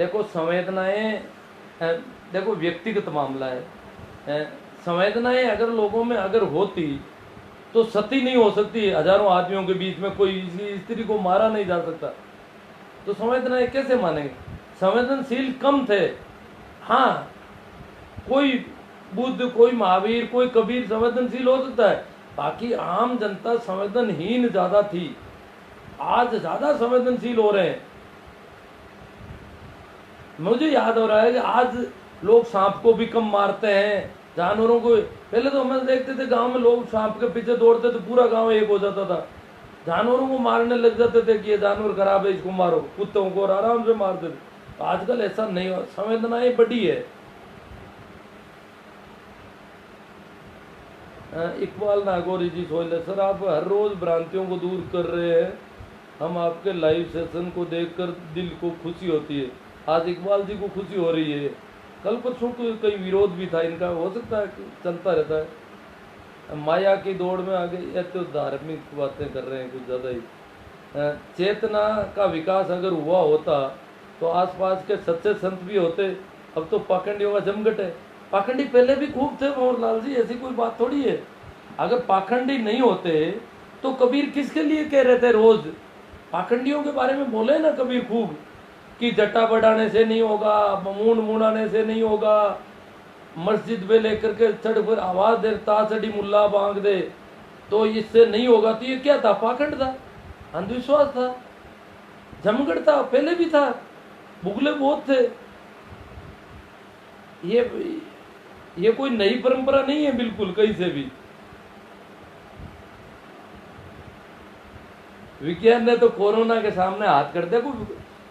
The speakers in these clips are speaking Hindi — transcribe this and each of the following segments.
देखो संवेदनाएं, देखो व्यक्तिगत मामला है। संवेदनाएं अगर लोगों में अगर होती तो सती नहीं हो सकती, हजारों आदमियों के बीच में कोई स्त्री को मारा नहीं जा सकता, तो संवेदनाएं कैसे मानेंगे? संवेदनशील कम थे। हाँ, कोई बुद्ध, कोई महावीर, कोई कबीर संवेदनशील हो सकता है, बाकी आम जनता संवेदनहीन ज्यादा थी। आज ज्यादा संवेदनशील हो रहे हैं। मुझे याद हो रहा है कि आज लोग सांप को भी कम मारते हैं, जानवरों को। पहले तो हम देखते थे गांव में लोग सांप के पीछे दौड़ते तो पूरा गांव एक हो जाता था। जानवरों को मारने लग जाते थे कि ये जानवर खराब है, इसको मारो, कुत्तों को, और आराम से मारते थे। आजकल ऐसा नहीं हो, संवेदनाएं बढ़ी है। इकबाल नागौरी जी सोले, सर आप हर रोज भ्रांतियों को दूर कर रहे हैं, हम आपके लाइव सेशन को देखकर दिल को खुशी होती है। आज इकबाल जी को खुशी हो रही है, कल परसों को कई विरोध भी था इनका, हो सकता है कि चलता रहता है। माया की दौड़ में आगे, या तो धार्मिक बातें कर रहे हैं कुछ ज़्यादा ही। चेतना का विकास अगर हुआ होता तो आसपास के सच्चे संत भी होते। अब तो पाखंडियों का जमघट है। पाखंडी पहले भी खूब थे मोहनलाल जी, ऐसी कोई बात थोड़ी है। अगर पाखंडी नहीं होते तो कबीर किसके लिए कह रहे थे रोज? पाखंडियों के बारे में बोले ना कबीर खूब, कि जटा बढ़ाने से नहीं होगा, मूंड मुड़ाने से नहीं होगा, मस्जिद में लेकर के चढ़ पर आवाज दे, ताचड़ी मुल्ला बांग दे, तो इससे नहीं होगा। तो ये क्या था? पाखंड था, अंधविश्वास था, जमघट था, पहले भी था, भुगले बहुत थे। ये कोई नई परंपरा नहीं है बिल्कुल, कहीं से भी। विज्ञान ने तो कोरोना के सामने हाथ कर दिया।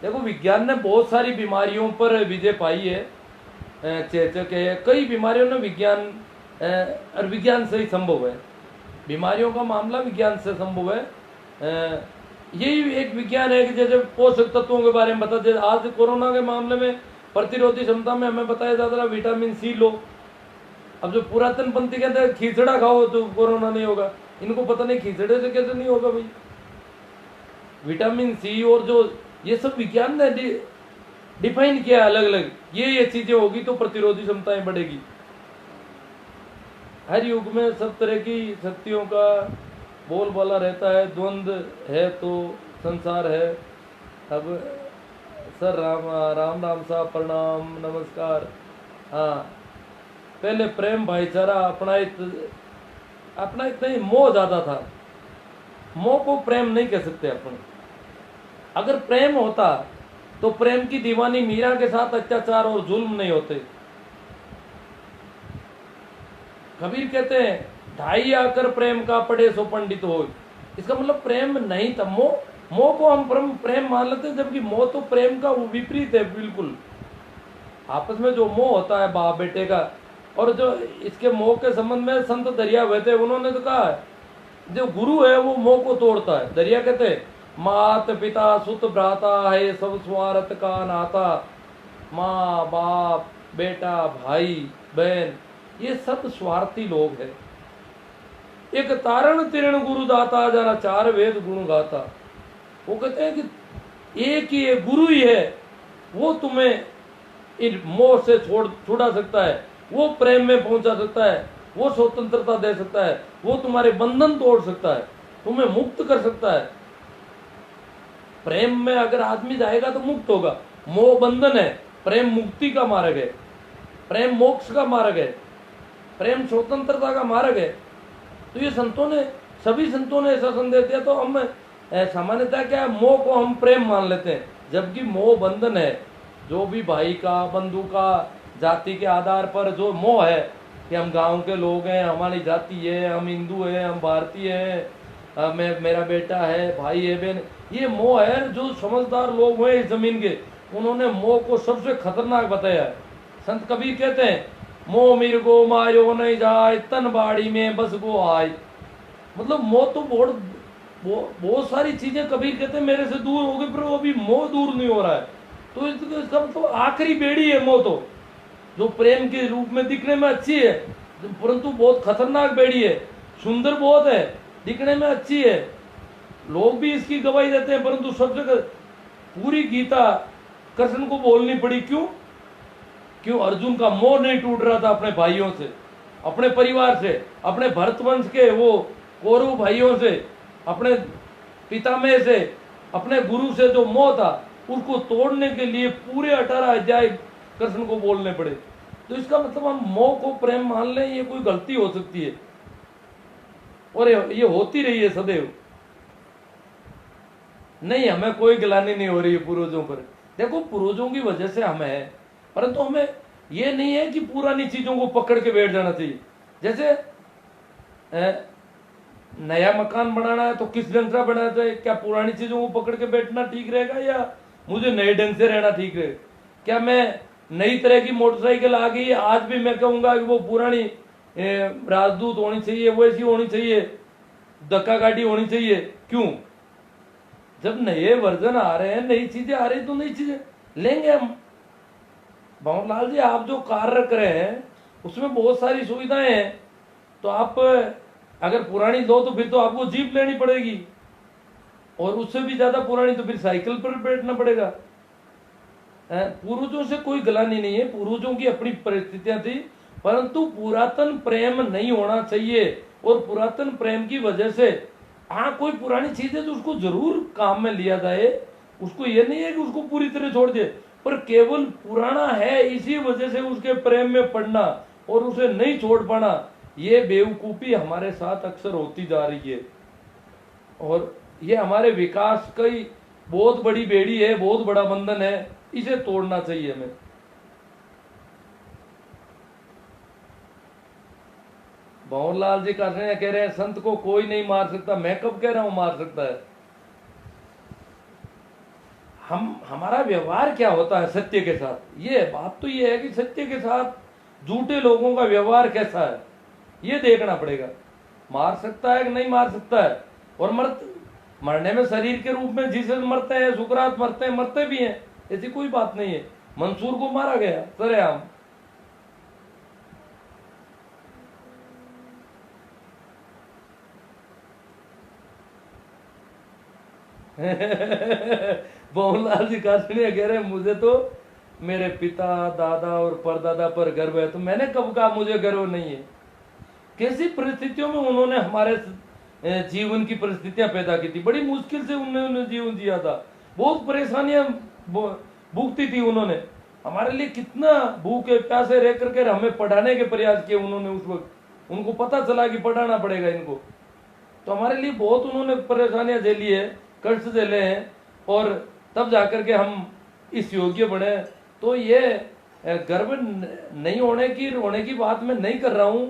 देखो विज्ञान ने बहुत सारी बीमारियों पर विजय पाई है। चेचक है, कई बीमारियों ने विज्ञान, और विज्ञान से ही संभव है। बीमारियों का मामला विज्ञान से संभव है। यही एक विज्ञान है कि जैसे पोषक तत्वों के बारे में बता दे। आज कोरोना के मामले में प्रतिरोधी क्षमता में हमें बताया जाता है विटामिन सी लो। अब जो पुरातन पंथी कहते हैं खिचड़ा खाओ तो कोरोना नहीं होगा, इनको पता नहीं खिचड़े से कैसे नहीं होगा भाई। विटामिन सी और जो ये सब विज्ञान ने डिफाइन किया अलग अलग, ये चीजें होगी तो प्रतिरोधी क्षमताएं बढ़ेगी। हर युग में सब तरह की शक्तियों का बोलबाला रहता है, द्वंद्व है तो संसार है। अब सर राम राम साहब, प्रणाम, नमस्कार। हाँ, पहले प्रेम भाईचारा अपनाइत नहीं, मोह ज्यादा था। मोह को प्रेम नहीं कह सकते अपन। अगर प्रेम होता तो प्रेम की दीवानी मीरा के साथ अत्याचार और जुल्म नहीं होते। कबीर कहते हैं ढाई आकर प्रेम का पढ़े सो पंडित हो। इसका मतलब प्रेम नहीं था, मोह को हम प्रेम मान लेते हैं, जबकि मोह तो प्रेम का विपरीत है बिल्कुल। आपस में जो मोह होता है बाप बेटे का, और जो इसके मोह के संबंध में संत दरिया हुए थे, उन्होंने तो कहा जो गुरु है वो मोह को तोड़ता है। दरिया कहते हैं मात पिता सुत भ्राता है सब स्वार्थ का नाता। माँ बाप बेटा भाई बहन ये सब स्वार्थी लोग हैं। एक तारण तिरण गुरु दाता जना चार वेद गुण गाता। वो कहते हैं कि एक ही है, गुरु ही है, वो तुम्हें इन मोह से छुड़ा सकता है, वो प्रेम में पहुंचा सकता है, वो स्वतंत्रता दे सकता है, वो तुम्हारे बंधन तोड़ सकता है, तुम्हें मुक्त कर सकता है। प्रेम में अगर आदमी जाएगा तो मुक्त होगा। मोह बंधन है, प्रेम मुक्ति का मार्ग है, प्रेम मोक्ष का मार्ग है, प्रेम स्वतंत्रता का मार्ग है। तो ये संतों ने, सभी संतों ने ऐसा संदेश दिया। तो हम सामान्यतः क्या है, मोह को हम प्रेम मान लेते हैं, जबकि मोह बंधन है। जो भी भाई का, बंधु का, जाति के आधार पर जो मोह है कि हम गांव के लोग हैं, हमारी जाति है, हम हिंदू हैं, हम भारतीय हैं, मेरा बेटा है, भाई है, बहन, ये मोह है। जो समझदार लोग हैं इस जमीन के, उन्होंने मोह को सबसे खतरनाक बताया है। संत कबीर कहते हैं मोह मिर्गो मायो नहीं जाए, तन बाड़ी में बस गो आए। मतलब मोह तो बहुत सारी चीजें कबीर कहते हैं मेरे से दूर हो गई, पर वो अभी मोह दूर नहीं हो रहा है। तो इसका मतलब आखिरी बेड़ी है मोह, तो जो प्रेम के रूप में दिखने में अच्छी है परंतु बहुत खतरनाक बेड़ी है। सुंदर बहुत है, दिखने में अच्छी है, लोग भी इसकी गवाही देते हैं, परंतु सबसे पूरी गीता कृष्ण को बोलनी पड़ी। क्यों? क्यों? अर्जुन का मोह नहीं टूट रहा था अपने भाइयों से, अपने परिवार से, अपने भरत वंश के वो कौरव भाइयों से, अपने पितामह से, अपने गुरु से जो मोह था उसको तोड़ने के लिए पूरे 18 अध्याय कृष्ण को बोलने पड़े। तो इसका मतलब हम मोह को प्रेम मान लें, ये कोई गलती हो सकती है और ये होती रही है सदैव। नहीं, हमें कोई गिलानी नहीं हो रही है पूर्वजों पर। देखो, पूर्वजों की वजह से हम हैं, परंतु हमें ये नहीं है कि पुरानी चीजों को पकड़ के बैठ जाना चाहिए। जैसे नया मकान बनाना है तो किस ढंग से बनाना चाहिए? क्या पुरानी चीजों को पकड़ के बैठना ठीक रहेगा या मुझे नए ढंग से रहना ठीक रहेगा? क्या मैं नई तरह की मोटरसाइकिल आ गई है, आज भी मैं कहूंगा कि वो पुरानी राजदूत होनी चाहिए, वैसी होनी चाहिए, धक्का गाड़ी होनी चाहिए? क्यों? जब नए वर्जन आ रहे हैं, नई चीजें आ रही तो नई चीजें लेंगे हम। भंवरलाल जी, आप जो कार रख रहे हैं उसमें बहुत सारी सुविधाएं हैं, तो आप अगर पुरानी लो तो फिर तो आपको जीप लेनी पड़ेगी, और उससे भी ज्यादा पुरानी तो फिर साइकिल पर बैठना पड़ेगा। पूर्वजों से कोई गलानी नहीं है, पूर्वजों की अपनी परिस्थितियां थी, परंतु पुरातन प्रेम नहीं होना चाहिए। और पुरातन प्रेम की वजह से कोई पुरानी चीज है तो उसको जरूर काम में लिया जाए। उसको ये नहीं है कि उसको पूरी तरह छोड़ दे, पर केवल पुराना है इसी वजह से उसके प्रेम में पड़ना और उसे नहीं छोड़ पाना, ये बेवकूफी हमारे साथ अक्सर होती जा रही है। और ये हमारे विकास की बहुत बड़ी बेड़ी है, बहुत बड़ा बंधन है, इसे तोड़ना चाहिए हमें। भंवरलाल जी कह रहे हैं संत को कोई नहीं मार सकता। मैं कब कह रहा हूं मार सकता है? हमारा व्यवहार क्या होता है सत्य के साथ, ये बात तो ये है कि सत्य के साथ झूठे लोगों का व्यवहार कैसा है, ये देखना पड़ेगा। मार सकता है कि नहीं मार सकता है? और मरने में शरीर के रूप में जीसस मरते हैं, सुकरात मरते हैं, मरते भी हैं, ऐसी कोई बात नहीं है। मंसूर को मारा गया सरेआम। भंवरलाल जी कासड़िया कह रहे हैं मुझे तो मेरे पिता, दादा और परदादा पर गर्व है। तो मैंने कब कहा मुझे गर्व नहीं है? कैसी परिस्थितियों में उन्होंने हमारे जीवन की परिस्थितियां पैदा की थी, बड़ी मुश्किल से उन्होंने जीवन जिया था, बहुत परेशानियां भुगती थी उन्होंने। हमारे लिए कितना भूखे प्यासे रह करके हमें पढ़ाने के प्रयास किए उन्होंने। उस वक्त उनको पता चला कि पढ़ाना पड़ेगा इनको, तो हमारे लिए बहुत उन्होंने परेशानियां झेली है, कष्ट झेले हैं, और तब जाकर के हम इस योग्य बने। तो ये गर्व नहीं होने की बात मैं नहीं कर रहा हूं।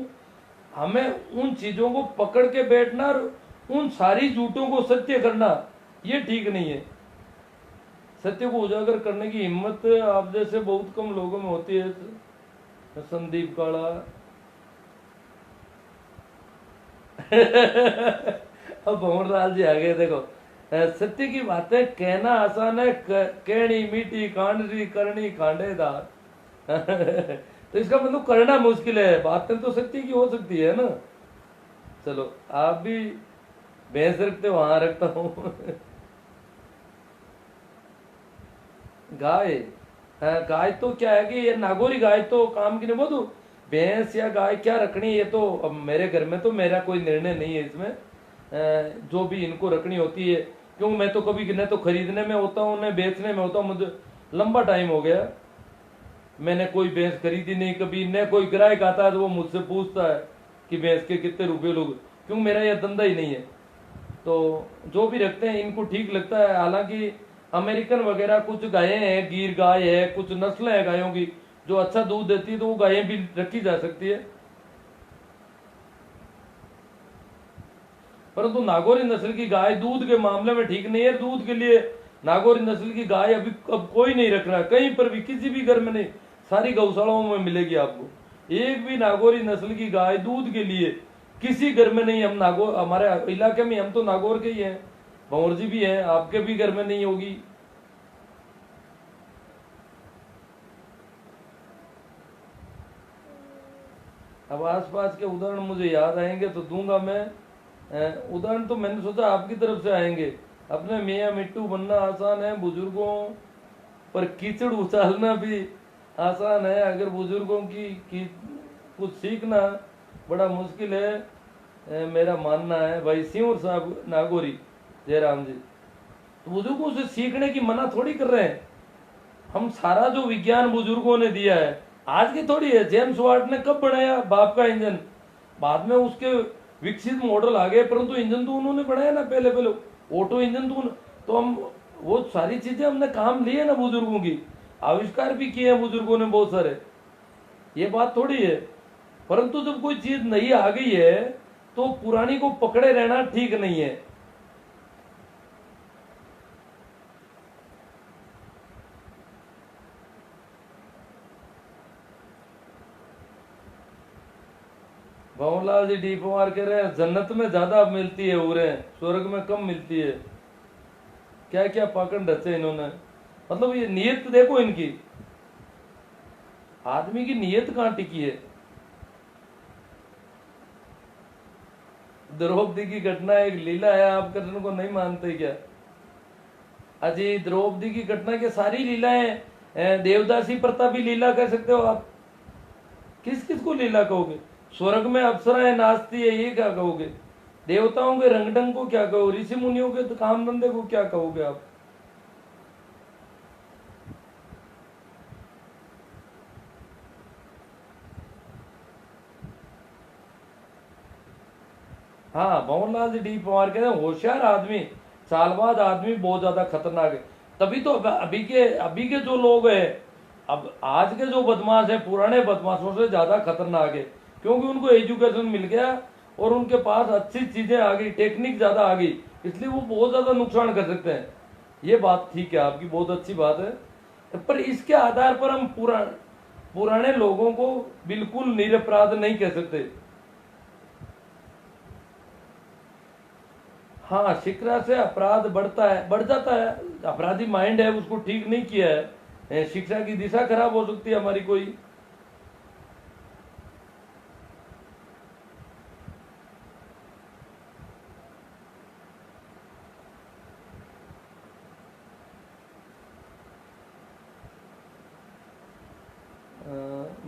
हमें उन चीजों को पकड़ के बैठना और उन सारी झूठों को सत्य करना, ये ठीक नहीं है। सत्य को उजागर करने की हिम्मत आप जैसे बहुत कम लोगों में होती है। संदीप काला अब भंवरलाल जी आ गए। देखो, सत्य की बातें कहना आसान है, कहनी मीठी, कांडरी करनी खांडेदार। तो इसका मतलब करना मुश्किल है। बातें तो सत्य की हो सकती है ना। चलो, आप भी भैंस रखते हो? वहां रखता हूं। गाय, गाय तो क्या है कि ये नागौरी गाय तो काम की नहीं। वो भैंस या गाय क्या रखनी, ये तो अब मेरे घर में तो मेरा कोई निर्णय नहीं है इसमें। जो भी इनको रखनी होती है, क्यों मैं तो कभी न तो खरीदने में होता हूँ न बेचने में होता हूँ। मुझे लंबा टाइम हो गया, मैंने कोई भैंस खरीदी नहीं कभी। न कोई ग्राहक आता है तो वो मुझसे पूछता है कि भैंस के कितने रुपए लोग, क्यों मेरा यह धंधा ही नहीं है। तो जो भी रखते हैं इनको ठीक लगता है। हालांकि अमेरिकन वगैरह कुछ गायें हैं, गिर गाय है, कुछ नस्लें हैं गायों की जो अच्छा दूध देती है, तो वो गायें भी रखी जा सकती है। परंतु नागौरी नस्ल की गाय दूध के मामले में ठीक नहीं है। दूध के लिए नागौरी नस्ल की गाय अभी अब कोई नहीं रख रहा, कहीं पर भी, किसी भी घर में नहीं। सारी गौशालाओं में मिलेगी आपको, एक भी नागौरी नस्ल की गाय दूध के लिए किसी घर में नहीं। हम नागौर, हमारे इलाके में हम तो नागौर के ही हैं, भंवर जी भी हैं, आपके भी घर में नहीं होगी। अब आसपास के उदाहरण मुझे याद आएंगे तो दूंगा मैं। उदाहरण तो मैंने सोचा आपकी तरफ से आएंगे। अपने मियाँ मिट्टू बनना आसान है, बुजुर्गों पर कीचड़ उछालना भी आसान है। अगर बुजुर्गों की कुछ सीखना बड़ा मुश्किल है, मेरा मानना है। भाई सिंह साहब नागौरी जयराम जी, तो बुजुर्गों से सीखने की मना थोड़ी कर रहे हैं हम। सारा जो विज्ञान बुजुर्गों ने दिया है आज की थोड़ी है। जेम्स वाट ने कब बनाया बाप का इंजन, बाद में उसके विकसित मॉडल आ गए, परंतु इंजन तो उन्होंने बनाया ना पहले पहले, ऑटो इंजन तो हम वो सारी चीजें हमने काम लिए ना, बुजुर्गों की आविष्कार भी किए हैं बुजुर्गों ने बहुत सारे। ये बात थोड़ी है। परंतु जब कोई चीज नई आ गई है तो पुरानी को पकड़े रहना ठीक नहीं है। भवनलाल जी डी पवार कह रहे हैं जन्नत में ज्यादा मिलती है उरे, स्वर्ग में कम मिलती है। क्या क्या पाखंड रचे इन्होंने। मतलब ये नियत देखो इनकी, आदमी की नियत कहां टिकी है। द्रौपदी की घटना एक लीला है, आप कृष्ण को नहीं मानते क्या? अजी द्रौपदी की घटना के सारी लीलाएं देवदासी प्रथा भी लीला कह सकते हो आप। किस किस को लीला कहोगे? स्वर्ग में अप्सराएं नाचती है ये क्या कहोगे? देवताओं के रंगढंग को क्या कहो? ऋषि मुनियों के काम धंधे को क्या कहोगे आप? हाँ, भवनलाल जी डी पवार कहते हैं होशियार आदमी, चालबाज आदमी बहुत ज्यादा खतरनाक है। तभी तो अभी के जो लोग हैं, अब आज के जो बदमाश है पुराने बदमाशों से ज्यादा खतरनाक है, क्योंकि उनको एजुकेशन मिल गया और उनके पास अच्छी चीजें आ गई, टेक्निक ज्यादा आ गई, इसलिए वो बहुत ज्यादा नुकसान कर सकते हैं। ये बात ठीक है आपकी, बहुत अच्छी बात है। पर इसके आधार पर हम पुराने लोगों को बिल्कुल निरपराध नहीं कह सकते। हाँ, शिक्षा से अपराध बढ़ जाता है। अपराधी माइंड है, उसको ठीक नहीं किया है, शिक्षा की दिशा खराब हो सकती है हमारी कोई।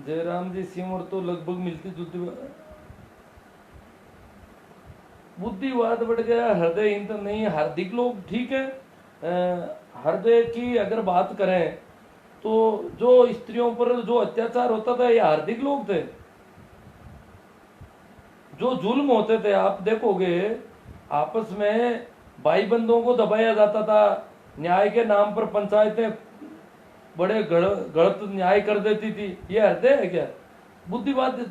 जयराम जी सिमर तो लगभग मिलती जुलती बुद्धिवाद बढ़ गया, हृदयहीन तो नहीं। हार्दिक लोग ठीक है। हृदय की अगर बात करें तो जो स्त्रियों पर जो अत्याचार होता था ये हार्दिक लोग थे। जो जुल्म होते थे आप देखोगे, आपस में भाई बंधुओं को दबाया जाता था, न्याय के नाम पर पंचायतें बड़े गलत न्याय कर देती थी। ये हृदय है क्या? बुद्धिवाद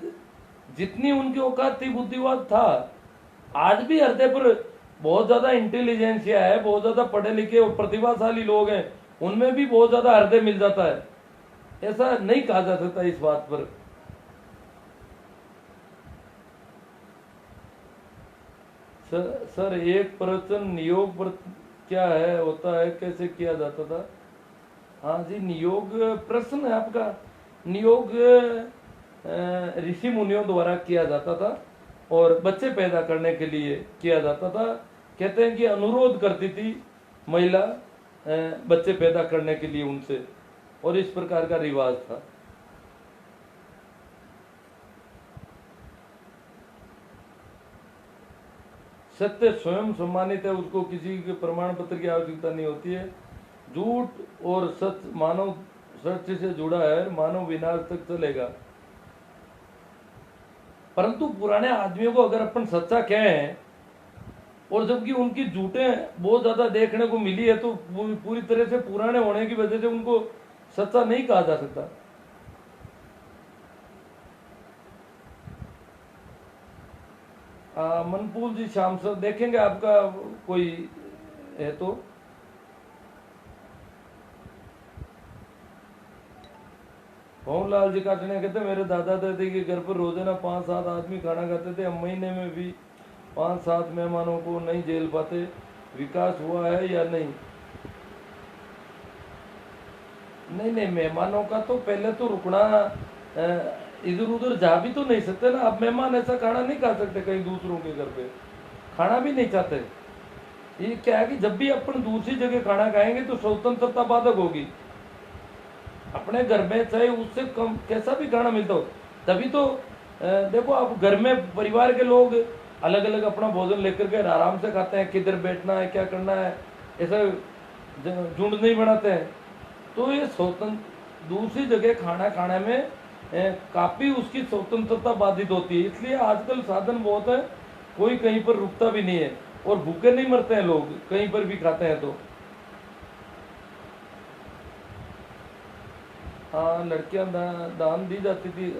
जितनी उनकी औकात थी बुद्धिवाद था। आज भी हृदय पर बहुत ज्यादा इंटेलिजेंसिया है, बहुत ज्यादा पढ़े लिखे और प्रतिभाशाली लोग हैं, उनमें भी बहुत ज्यादा हृदय मिल जाता है। ऐसा नहीं कहा जा सकता इस बात पर। सर एक प्रवचन नियोग पर क्या है होता है, कैसे किया जाता था? हाँ जी, नियोग प्रश्न है आपका। नियोग ऋषि मुनियों द्वारा किया जाता था और बच्चे पैदा करने के लिए किया जाता था। कहते हैं कि अनुरोध करती थी महिला बच्चे पैदा करने के लिए उनसे, और इस प्रकार का रिवाज था। सत्य स्वयं सम्मानित है, उसको किसी के प्रमाण पत्र की आवश्यकता नहीं होती है। झूठ और सच, मानव सत्य से जुड़ा है, मानव विनाश तक चलेगा। परंतु पुराने आदमियों को अगर अपन सच्चा कहें और जबकि उनकी झूठे बहुत ज्यादा देखने को मिली है, तो पूरी तरह से पुराने होने की वजह से उनको सच्चा नहीं कहा जा सकता। मनपूल जी शाम सर देखेंगे, आपका कोई है तो। भवनलाल जी काटने कहते मेरे दादा दादी के घर पर रोजाना 5-7 आदमी खाना खाते थे, हम महीने में भी 5-7 मेहमानों को नहीं झेल पाते। विकास हुआ है या नहीं? नहीं, मेहमानों का तो पहले तो रुकना, इधर उधर जा भी तो नहीं सकते ना। अब मेहमान ऐसा खाना नहीं खा सकते कहीं दूसरों के घर पे, खाना भी नहीं चाहते। ये क्या है कि जब भी अपन दूसरी जगह खाना खाएंगे तो स्वतंत्रता बाधक होगी। अपने घर में चाहे उससे कम कैसा भी खाना मिलता हो, तभी तो देखो आप घर में परिवार के लोग अलग अलग अपना भोजन लेकर के आराम से खाते हैं, किधर बैठना है क्या करना है ऐसा झुंड नहीं बनाते हैं। तो ये स्वतंत्र दूसरी जगह खाना खाने में काफ़ी उसकी स्वतंत्रता बाधित होती है। इसलिए आजकल साधन बहुत है, कोई कहीं पर रुकता भी नहीं है और भूखे नहीं मरते हैं लोग कहीं पर भी खाते हैं तो। हाँ, लड़कियां दान दी जाती थी।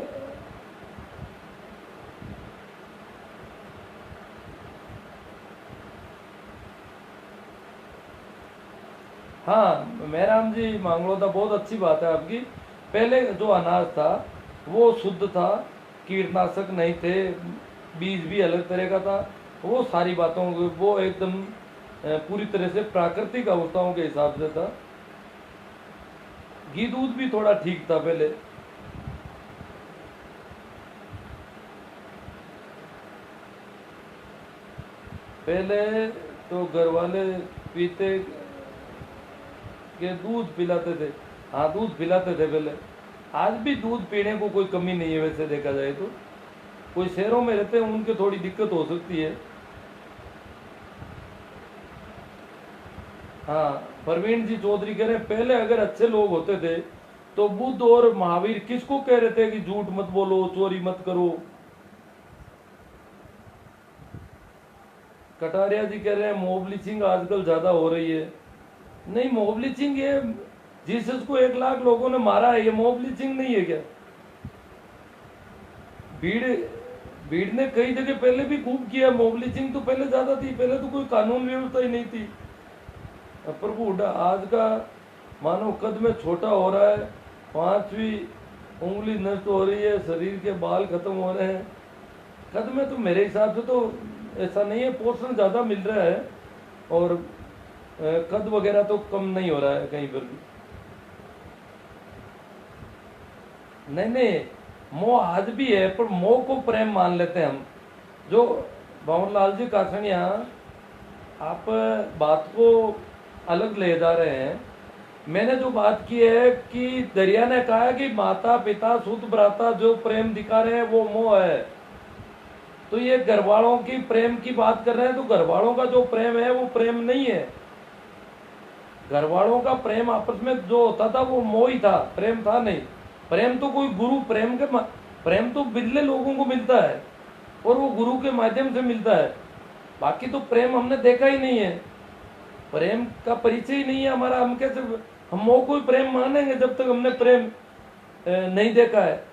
हाँ, मेहराम जी मांगलो था, बहुत अच्छी बात है आपकी। पहले जो अनाज था वो शुद्ध था, कीटनाशक नहीं थे, बीज भी अलग तरह का था, वो सारी बातों वो एकदम पूरी तरह से प्राकृतिक अवस्थाओं के हिसाब से था। घी दूध भी थोड़ा ठीक था पहले। पहले तो घर वाले पीते के दूध पिलाते थे। हाँ, दूध पिलाते थे पहले। आज भी दूध पीने को कोई कमी नहीं है वैसे देखा जाए तो। कोई शहरों में रहते हैं उनके थोड़ी दिक्कत हो सकती है। हाँ, प्रवीण जी चौधरी कह रहे हैं पहले अगर अच्छे लोग होते थे तो बुद्ध और महावीर किसको कह रहे थे कि झूठ मत बोलो, चोरी मत करो। कटारिया जी कह रहे हैं मॉब लिचिंग आजकल ज्यादा हो रही है। नहीं, मॉब लिचिंग ये जीसस को 1 लाख लोगों ने मारा है, ये मॉब लिचिंग नहीं है क्या? भीड़ भीड़ ने कई जगह पहले भी खूब किया, मॉब लिचिंग तो पहले ज्यादा थी, पहले तो कोई कानून व्यवस्था ही नहीं थी। प्रभु हुड्डा आज का मानव कद में छोटा हो रहा है, 5वीं उंगली नष्ट हो रही है, शरीर के बाल खत्म हो रहे हैं। कद में तो मेरे हिसाब से तो ऐसा नहीं है, पोषण ज़्यादा मिल रहा है और कद वगैरह तो कम नहीं हो रहा है कहीं पर भी। नहीं नहीं, मोह आज भी है पर मोह को प्रेम मान लेते हैं हम। जो भंवरलाल जी कासनिया, आप बात को अलग ले जा रहे हैं। मैंने जो बात की है कि दरिया ने कहा कि माता पिता सुत भ्राता जो प्रेम दिखा रहे हैं वो मोह है। तो ये घर वालों की प्रेम की बात कर रहे हैं, तो घर वालों का जो प्रेम है वो प्रेम नहीं है। घर वालों का प्रेम आपस में जो होता था वो मोह ही था, प्रेम था नहीं। प्रेम तो कोई गुरु प्रेम तो बिरले लोगों को मिलता है और वो गुरु के माध्यम से मिलता है। बाकी तो प्रेम हमने देखा ही नहीं है, प्रेम का परिचय ही नहीं है हमारा। हम कैसे हम मोह को प्रेम मानेंगे जब तक हमने प्रेम नहीं देखा है।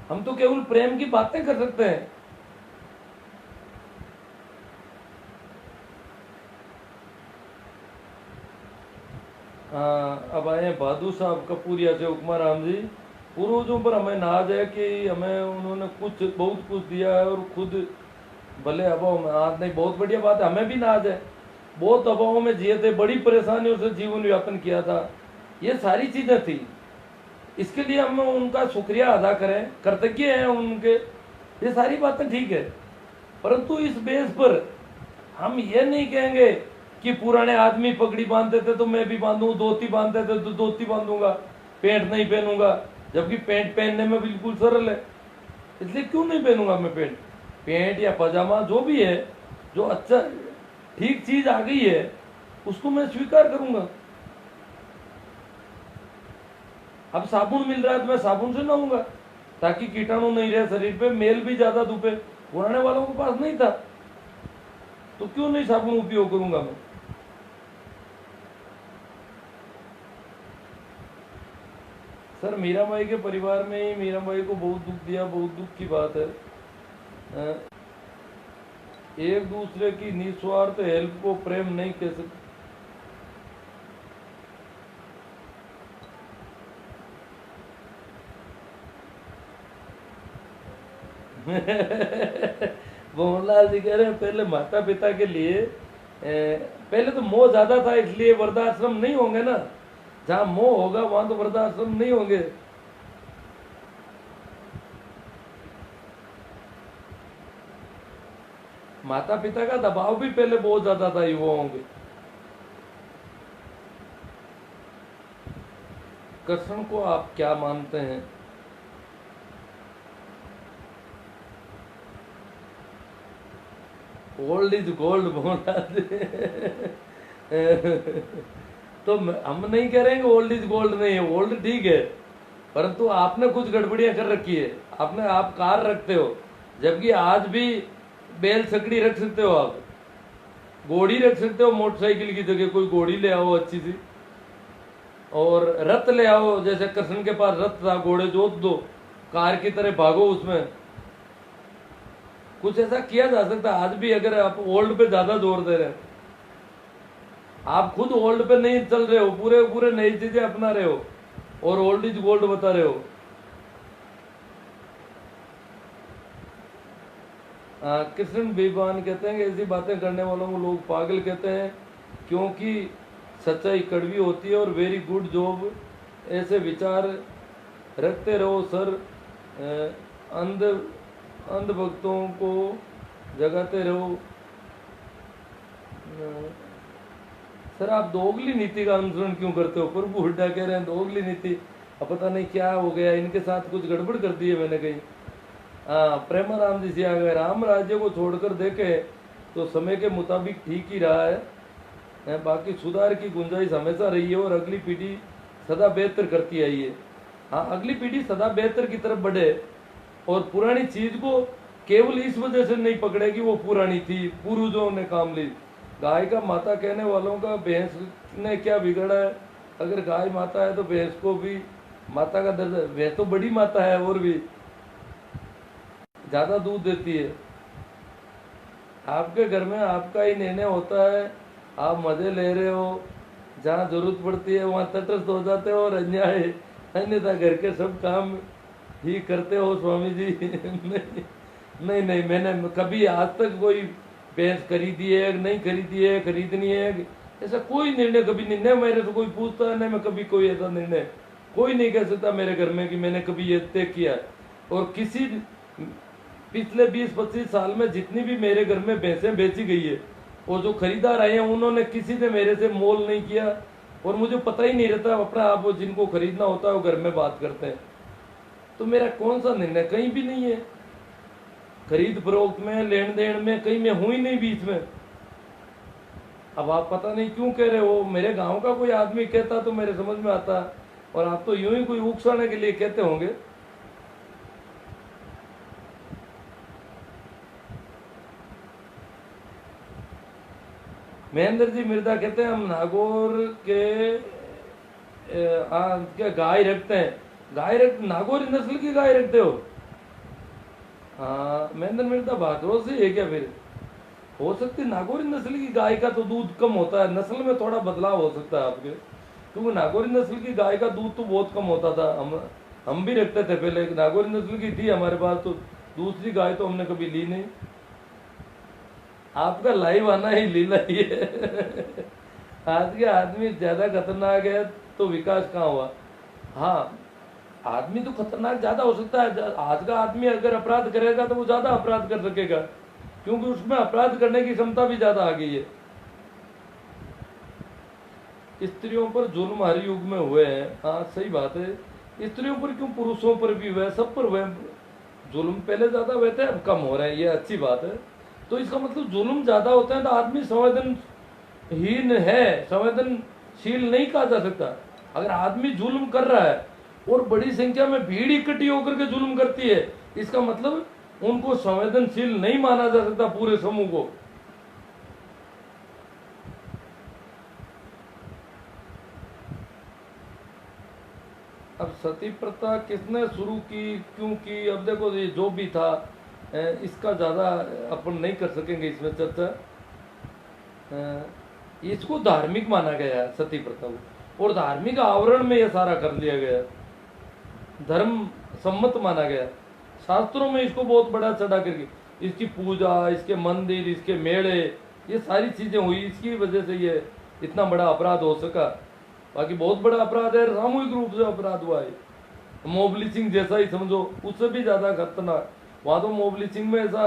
हम तो केवल प्रेम की बातें कर सकते हैं। अब आए बहादुर साहब कपूरिया से उपमा राम जी। पूर्वजों पर हमें नाज है कि हमें उन्होंने बहुत कुछ दिया है और खुद भले अभाव में। आज नहीं, बहुत बढ़िया बात है, हमें भी नाज है। बहुत अभावों में जिए थे, बड़ी परेशानियों से जीवन यापन किया था, ये सारी चीज़ें थी। इसके लिए हम उनका शुक्रिया अदा करें, कृतज्ञ हैं उनके, ये सारी बातें ठीक है। परंतु इस बेस पर हम ये नहीं कहेंगे कि पुराने आदमी पगड़ी बांधते थे तो मैं भी बांधूं, धोती बांधते थे तो धोती बांधूंगा, पैंट नहीं पहनूंगा, जबकि पैंट पहनने में बिल्कुल सरल है। इसलिए क्यों नहीं पहनूंगा मैं पैंट? पैंट या पजामा जो भी है, जो अच्छा ठीक चीज आ गई है उसको मैं स्वीकार करूंगा। अब साबुन मिल रहा है तो मैं साबुन से नहाऊंगा ताकि कीटाणु नहीं रहे शरीर पे, मेल भी ज्यादा धुपे। पुराने वालों के पास नहीं था तो क्यों नहीं साबुन उपयोग करूंगा मैं? सर, मीराबाई के परिवार में ही मीराबाई को बहुत दुख दिया, बहुत दुख की बात है। एक दूसरे की निस्वार्थ हेल्प को प्रेम नहीं कह सकते। मोहनलाल जी कह रहे हैं पहले माता पिता के लिए पहले तो मोह ज्यादा था, इसलिए वृद्धाश्रम नहीं होंगे ना। जहां मोह होगा वहां तो वृद्धाश्रम नहीं होंगे। माता पिता का दबाव भी पहले बहुत ज्यादा था युवाओं के। कृष्ण को आप क्या मानते हैं? ओल्ड इज गोल्ड बोला तो हम नहीं कह रहे हैं कि ओल्ड इज गोल्ड नहीं है, ओल्ड ठीक है, परंतु आपने कुछ गड़बड़ियां कर रखी है। आप कार रखते हो, जबकि आज भी बैल सकड़ी रख सकते हो, आप घोड़ी रख सकते हो मोटरसाइकिल की जगह, कोई घोड़ी ले आओ अच्छी सी, और रथ ले आओ, जैसे कृष्ण के पास रथ था, घोड़े जोत दो, कार की तरह भागो उसमें। कुछ ऐसा किया जा सकता है आज भी, अगर आप ओल्ड पे ज्यादा जोर दे रहे हैं। आप खुद ओल्ड पे नहीं चल रहे हो, पूरे पूरे नई चीजें अपना रहे हो और ओल्ड इज गोल्ड बता रहे हो। कृष्ण बेईमान कहते हैं कि ऐसी बातें करने वालों को लोग पागल कहते हैं, क्योंकि सच्चाई कड़वी होती है। और वेरी गुड जॉब, ऐसे विचार रखते रहो सर, अंध भक्तों को जगाते रहो। सर आप दोगली नीति का अनुसरण क्यों करते हो? प्रभु हुड्डा कह रहे हैं दोगली नीति, अब पता नहीं क्या हो गया, इनके साथ कुछ गड़बड़ कर दी है मैंने कहीं। हाँ, प्रेमाराम जी से आ गए, राम राज्य को छोड़कर देखे तो समय के मुताबिक ठीक ही रहा है, बाकी सुधार की गुंजाइश हमेशा रही है और अगली पीढ़ी सदा बेहतर करती आई है। हाँ, अगली पीढ़ी सदा बेहतर की तरफ बढ़े और पुरानी चीज को केवल इस वजह से नहीं पकड़े कि वो पुरानी थी, पूर्वजों ने काम ली। गाय का माता कहने वालों का भैंस ने क्या बिगड़ा है? अगर गाय माता है तो भैंस को भी माता का दर्जा, भैंस तो बड़ी माता है और भी ज्यादा दूध देती है। आपके घर में आपका ही निर्णय होता है, आप मजे ले रहे हो, जहाँ जरूरत पड़ती है वहाँ तटस्थ हो जाते हो और अन्यथा घर के सब काम ही करते हो स्वामी जी। नहीं नहीं, मैंने कभी आज तक कोई भैंस खरीदी है नहीं खरीदी है, खरीदनी है, ऐसा कोई निर्णय कभी नहीं। न मेरे से कोई पूछता है, न मैं कभी कोई ऐसा निर्णय, कोई नहीं कह सकता मेरे घर में कि मैंने कभी ये तय किया। और किसी पिछले 20-25 साल में जितनी भी मेरे घर में भैंसें बेची गई है, और जो खरीदार आए हैं उन्होंने किसी ने मेरे से मोल नहीं किया, और मुझे पता ही नहीं रहता अपना आप जिनको खरीदना होता है वो घर में बात करते हैं। तो मेरा कौन सा निर्णय कहीं भी नहीं है, खरीद फरोख्त में, लेन देन में कहीं मैं हूं ही नहीं बीच में। अब आप पता नहीं क्यों कह रहे हो, मेरे गांव का कोई आदमी कहता तो मेरे समझ में आता, और आप तो यूं ही कोई उकसाने के लिए कहते होंगे। महेंद्र जी मिर्जा कहते हैं हम नागौर के क्या गाय रखते हैं, नागौरी नस्ल की गाय रखते हो? हाँ, महेंद्र मिर्जा भागवत से है क्या? फिर हो सकती नागौरी नस्ल की गाय का तो दूध कम होता है, नस्ल में थोड़ा बदलाव हो सकता है आपके, क्योंकि नागौरी नस्ल की गाय का दूध तो बहुत कम होता था। हम भी रखते थे पहले, नागौरी नस्ल की थी हमारे पास, तो दूसरी गाय तो हमने कभी ली नहीं। आपका लाइव आना ही लीला ही है। आज के आदमी ज्यादा खतरनाक है तो विकास कहाँ हुआ? हाँ, आदमी तो खतरनाक ज्यादा हो सकता है। आज का आदमी अगर अपराध करेगा तो वो ज्यादा अपराध कर सकेगा, क्योंकि उसमें अपराध करने की क्षमता भी ज्यादा आ गई है। स्त्रियों पर जुल्म हर युग में हुए हैं, हाँ सही बात है। स्त्रियों पर क्यों, पुरुषों पर भी हुए, सब पर हुए जुल्म। पहले ज्यादा हुए थे, अब कम हो रहे हैं, ये अच्छी बात है। तो इसका मतलब जुल्म ज्यादा होते हैं तो आदमी संवेदनहीन है, संवेदनशील नहीं कहा जा सकता। अगर आदमी जुल्म कर रहा है और बड़ी संख्या में भीड़ इकट्ठी होकर के जुल्म करती है, इसका मतलब उनको संवेदनशील नहीं माना जा सकता पूरे समूह को। अब सती प्रथा किसने शुरू की, क्यों की? अब देखो, ये जो भी था इसका ज़्यादा अपन नहीं कर सकेंगे इसमें चर्चा। इसको धार्मिक माना गया है सती प्रथा को, और धार्मिक आवरण में यह सारा कर लिया गया, धर्म सम्मत माना गया। शास्त्रों में इसको बहुत बड़ा चढ़ा करके, इसकी पूजा, इसके मंदिर, इसके मेले, ये सारी चीजें हुई, इसकी वजह से ये इतना बड़ा अपराध हो सका। बाकी बहुत बड़ा अपराध है, सामूहिक रूप से अपराध हुआ है, मॉब लिंचिंग जैसा ही समझो, उससे भी ज्यादा खतरनाक। वहां तो मॉब लिंचिंग में ऐसा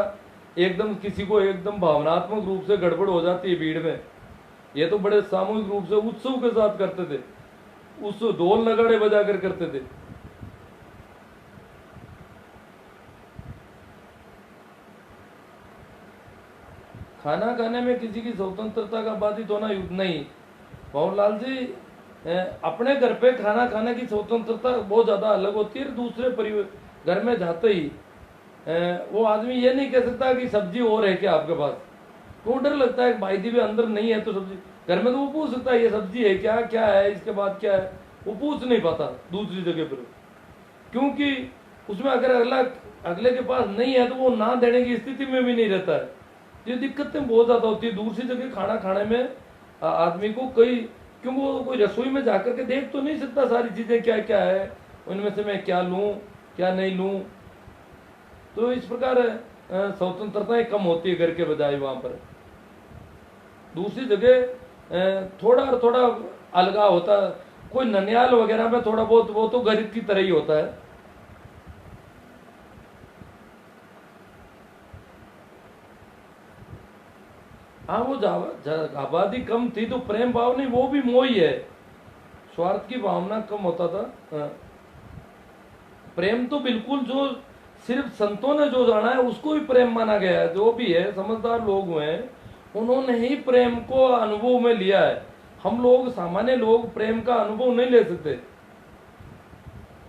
एकदम किसी को एकदम भावनात्मक रूप से गड़बड़ हो जाती है भीड़ में, ये तो बड़े सामूहिक रूप से उत्सव के साथ करते थे। उस ढोल नगाड़े बजा कर करते थे। खाना खाने में किसी की स्वतंत्रता का बाधित होना युद्ध नहीं। भंवरलाल जी, अपने घर पे खाना खाने की स्वतंत्रता बहुत ज्यादा अलग होती है। दूसरे परिवार घर में जाते ही वो आदमी ये नहीं कह सकता कि सब्जी और है क्या आपके पास। क्यों डर लगता है, भाई दी भी अंदर नहीं है तो सब्जी घर में, तो वो पूछ सकता है ये सब्जी है क्या, क्या है, इसके बाद क्या है, वो पूछ नहीं पाता दूसरी जगह पर, क्योंकि उसमें अगर अगले के पास नहीं है तो वो ना देने की स्थिति में भी नहीं रहता है। ये दिक्कतें बहुत ज्यादा होती है दूसरी जगह खाना खाने में। आदमी को कई, क्योंकि वो कोई रसोई में जाकर के देख तो नहीं सकता सारी चीजें क्या क्या है, उनमें से मैं क्या लूं क्या नहीं लूं। तो इस प्रकार स्वतंत्रताएं कम होती है घर के बजाय वहां पर। दूसरी जगह थोड़ा थोड़ा अलगाव होता है। कोई ननियाल वगैरह में थोड़ा बहुत वो तो घर की तरह ही होता है। हाँ, वो आबादी कम थी तो प्रेम भाव नहीं, वो भी मोह ही है। स्वार्थ की भावना कम होता था। प्रेम तो बिल्कुल जो सिर्फ संतों ने जो जाना है उसको ही प्रेम माना गया है। जो भी है समझदार लोग हुए हैं उन्होंने ही प्रेम को अनुभव में लिया है। हम लोग सामान्य लोग प्रेम का अनुभव नहीं ले सकते।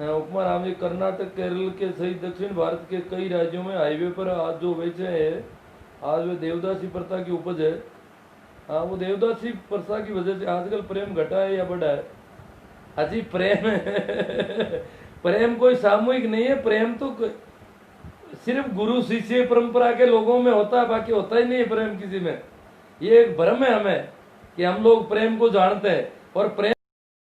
उपमा राम जी, कर्नाटक केरल के सहित दक्षिण भारत के कई राज्यों में हाईवे पर आज जो बेचे हैं, आज वे देवदासी प्रथा की उपज है। हाँ, वो देवदासी प्रथा की वजह से आजकल प्रेम घटा है या बढ़ा है? अजी प्रेम प्रेम कोई सामूहिक नहीं है। प्रेम तो सिर्फ गुरु शिष्य परंपरा के लोगों में होता है, बाकी होता ही नहीं है प्रेम किसी में। ये एक भ्रम है हमें कि हम लोग प्रेम को जानते हैं। और प्रेम